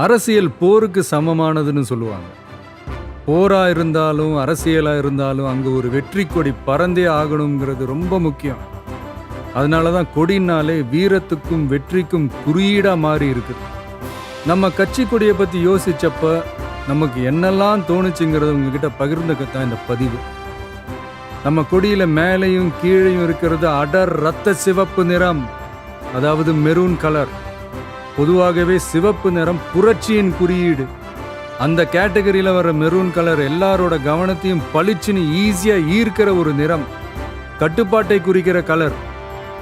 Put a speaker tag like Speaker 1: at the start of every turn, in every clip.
Speaker 1: அரசியல் போருக்கு சமமானதுன்னு சொல்லுவாங்க. போரா இருந்தாலும் அரசியலா இருந்தாலும் அங்க ஒரு வெற்றி கொடி பறந்தே ஆகணுங்கிறது ரொம்ப முக்கியம். அதனாலதான் கொடினாலே வீரத்துக்கும் வெற்றிக்கும் குறியீடா மாறி இருக்குது. நம்ம கட்சி கொடியை பத்தி யோசிச்சப்ப நமக்கு என்னெல்லாம் தோணுச்சுங்கிறத உங்ககிட்ட பகிர்ந்துக்கத்தான் இந்த பதிவு. நம்ம கொடியில மேலையும் கீழையும் இருக்கிறது அடர் ரத்த சிவப்பு நிறம், அதாவது மெரூன் கலர். பொதுவாகவே சிவப்பு நிறம் புரட்சியின் குறியீடு. அந்த கேட்டகரியில வர மெரூன் கலர் எல்லாரோட கவனத்தையும் பளிச்சுன்னு ஈஸியா ஈர்க்கிற ஒரு நிறம். கட்டுப்பாட்டை குறிக்கிற கலர்,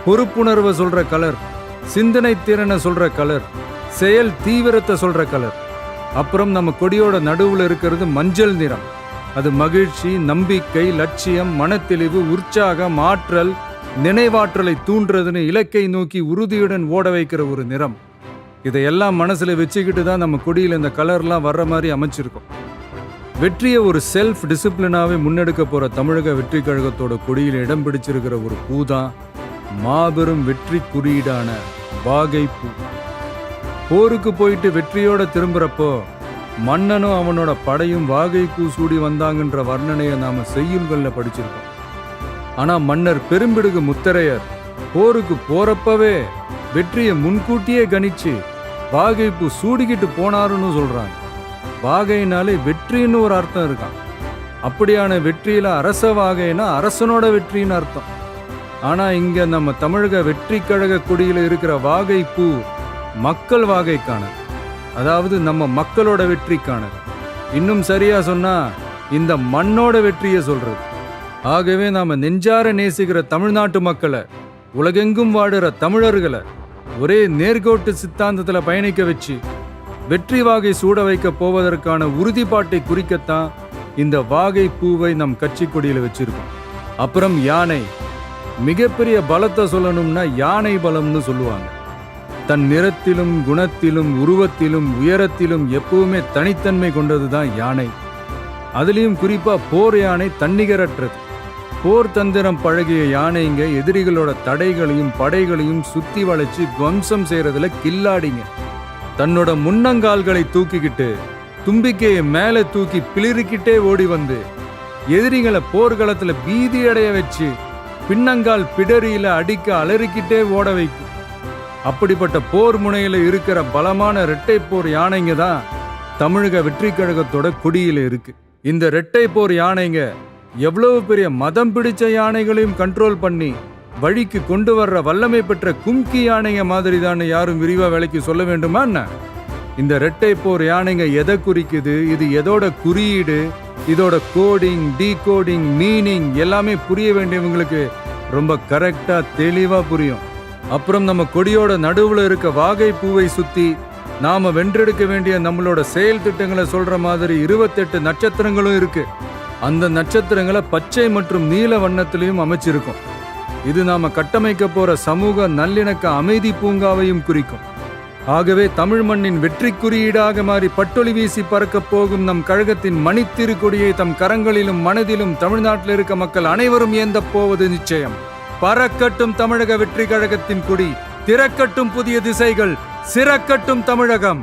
Speaker 1: பொறுப்புணர்வை சொல்ற கலர், சிந்தனை திறனை சொல்ற கலர், செயல் தீவிரத்தை சொல்ற கலர். அப்புறம் நம்ம கொடியோட நடுவுல இருக்கிறது மஞ்சள் நிறம். அது மகிழ்ச்சி, நம்பிக்கை, லட்சியம், மனத்தெளிவு, உற்சாகம், ஆற்றல், நினைவாற்றலை தூண்டுறதுன்னு இலக்கை நோக்கி உறுதியுடன் ஓட வைக்கிற ஒரு நிறம். இதையெல்லாம் மனசுல வச்சுக்கிட்டு தான் நம்ம கொடியில் இந்த கலர்லாம் வர்ற மாதிரி அமைச்சிருக்கோம். வெற்றியை ஒரு செல்ஃப் டிசிப்ளினாவே முன்னெடுக்க போற தமிழக வெற்றி கழகத்தோட கொடியில் இடம் பிடிச்சிருக்கிற ஒரு பூ தான் மாபெரும் வெற்றி குறியீடான வாகை பூ. போருக்கு போயிட்டு வெற்றியோட திரும்புறப்போ மன்னனும் அவனோட படையும் வாகை பூ சூடி வந்தாங்கன்ற வர்ணனையை நாம செய்யுள்கள்ல படிச்சிருக்கோம். ஆனா மன்னர் பெரும்பிடுகு முத்தரையர் போருக்கு போறப்பவே வெற்றியை முன்கூட்டியே கணிச்சு வாகை பூ சூடிக்கிட்டு போனாருன்னு சொல்றாங்க. வாகைனாலே வெற்றின்னு ஒரு அர்த்தம் இருக்கான். அப்படியான வெற்றியில அரச வாகைனா அரசனோட வெற்றின்னு அர்த்தம். ஆனா இங்க நம்ம தமிழக வெற்றி கழக கொடியில இருக்கிற வாகை பூ மக்கள் வாகைக்கானது, அதாவது நம்ம மக்களோட வெற்றிக்கானது. இன்னும் சரியா சொன்னா இந்த மண்ணோட வெற்றியை சொல்றது. ஆகவே நாம நெஞ்சார நேசிக்கிற தமிழ்நாட்டு மக்களை, உலகெங்கும் வாடுற தமிழர்களை ஒரே நேர்கோட்டு சித்தாந்தத்துல பயணிக்க வச்சு வெற்றி வாகை சூட வைக்க போவதற்கான உறுதிப்பாட்டை குறிக்கத்தான் இந்த வாகை பூவை நம் கட்சி கொடியில வச்சிருக்கோம். அப்புறம் யானை. மிகப்பெரிய பலத்தை சொல்லணும்னா யானை பலம்னு சொல்லுவாங்க. தன் நிறத்திலும் குணத்திலும் உருவத்திலும் உயரத்திலும் எப்பவுமே தனித்தன்மை கொண்டதுதான் யானை. அதுலயும் குறிப்பா போர் யானை தன்னிகரற்றது. போர் தந்திரம் பழகிய யானைங்க எதிரிகளோட தடைகளையும் படைகளையும் சுத்தி வளைச்சு துவம்சம் செய்யறதுல கில்லாடிங்க. தன்னோட முன்னங்கால்களை தூக்கிக்கிட்டு தும்பிக்கையை மேல தூக்கி பிளிரிக்கிட்டே ஓடி வந்து எதிரிகளை போர்க்களத்துல பீதி அடைய வச்சு பின்னங்கால் பிடரியில அடிக்க அலறிக்கிட்டே ஓட வைக்கும். அப்படிப்பட்ட போர் முனையில இருக்கிற பலமான இரட்டை போர் யானைங்க தான் தமிழக வெற்றி கழகத்தோட கொடியில இருக்கு. இந்த இரட்டை போர் யானைங்க எவ்வளவு பெரிய மதம் பிடிச்ச யானைகளையும் கண்ட்ரோல் பண்ணி வழிக்கு கொண்டு வர்ற வல்லமை பெற்ற கும்கி யானைங்க மாதிரி தான் யாரும் விரிவா விலைக்கு சொல்ல வேண்டுமா என்ன? இந்த இரட்டை போர் யானைங்க எதை குறிக்குது, இது எதோட குறியீடு, இதோட கோடிங், டீகோடிங், மீனிங் எல்லாமே புரிய வேண்டியவங்களுக்கு ரொம்ப கரெக்டா தெளிவா புரியும். அப்புறம் நம்ம கொடியோட நடுவுல இருக்க வாகை பூவை சுத்தி நாம வென்றெடுக்க வேண்டிய நம்மளோட செயல் திட்டங்களை சொல்ற மாதிரி 28 நட்சத்திரங்களும் இருக்கு. அந்த நட்சத்திரங்களை பச்சை மற்றும் நீல வண்ணத்திலையும் அமைச்சிருக்கும். இது நாம கட்டமைக்க போற சமூக நல்லிணக்க அமைதி பூங்காவையும் குறிக்கும். ஆகவே தமிழ் மண்ணின் வெற்றி குறியீடாக மாறி பட்டொலி வீசி பறக்க போகும் நம் கழகத்தின் மணித்திரு கொடியை தம் கரங்களிலும் மனதிலும் தமிழ்நாட்டில் இருக்க மக்கள் அனைவரும் ஏந்த போவது நிச்சயம். பறக்கட்டும் தமிழக வெற்றி கழகத்தின் கொடி, திறக்கட்டும் புதிய திசைகள், சிறக்கட்டும் தமிழகம்.